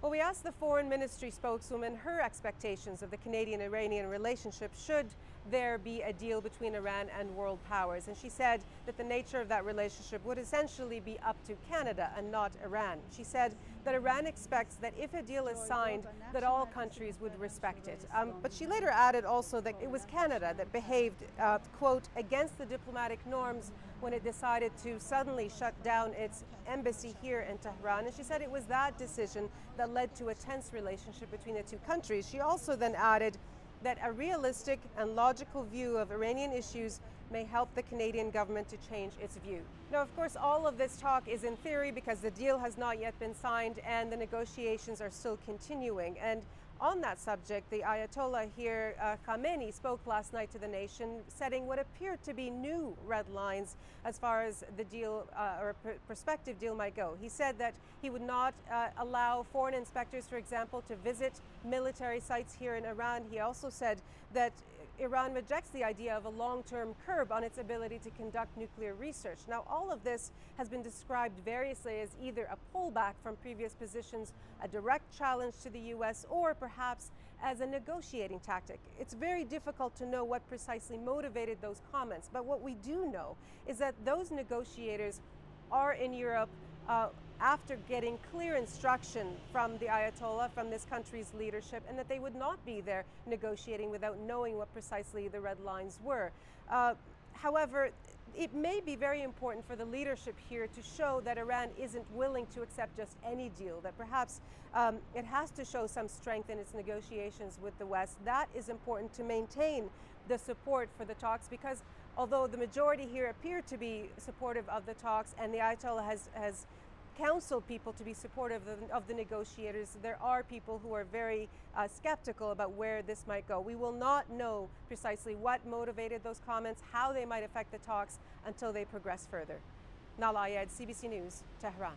Well, we asked the Foreign Ministry spokeswoman her expectations of the Canadian-Iranian relationship should there be a deal between Iran and world powers. And she said that the nature of that relationship would essentially be up to Canada and not Iran. She said that Iran expects that if a deal is signed, that all countries would respect it. But she later added also that it was Canada that behaved, quote, against the diplomatic norms when it decided to suddenly shut down its embassy here in Tehran. And she said it was that decision that led to a tense relationship between the two countries. She also then added that a realistic and logical view of Iranian issues may help the Canadian government to change its view. Now, of course, all of this talk is in theory because the deal has not yet been signed and the negotiations are still continuing. And on that subject, the Ayatollah here, Khamenei, spoke last night to the nation, setting what appeared to be new red lines as far as the deal or a prospective deal might go. He said that he would not allow foreign inspectors, for example, to visit military sites here in Iran. He also said that Iran rejects the idea of a long-term curb on its ability to conduct nuclear research. Now, all of this has been described variously as either a pullback from previous positions, a direct challenge to the U.S., or perhaps as a negotiating tactic. It's very difficult to know what precisely motivated those comments, but what we do know is that those negotiators are in Europe after getting clear instruction from the Ayatollah, from this country's leadership, and that they would not be there negotiating without knowing what precisely the red lines were. However, it may be very important for the leadership here to show that Iran isn't willing to accept just any deal, that perhaps it has to show some strength in its negotiations with the West. That is important to maintain the support for the talks, because although the majority here appear to be supportive of the talks and the Ayatollah has counseled people to be supportive of the negotiators, there are people who are very skeptical about where this might go. We will not know precisely what motivated those comments, how they might affect the talks until they progress further. Nahlah, CBC News, Tehran.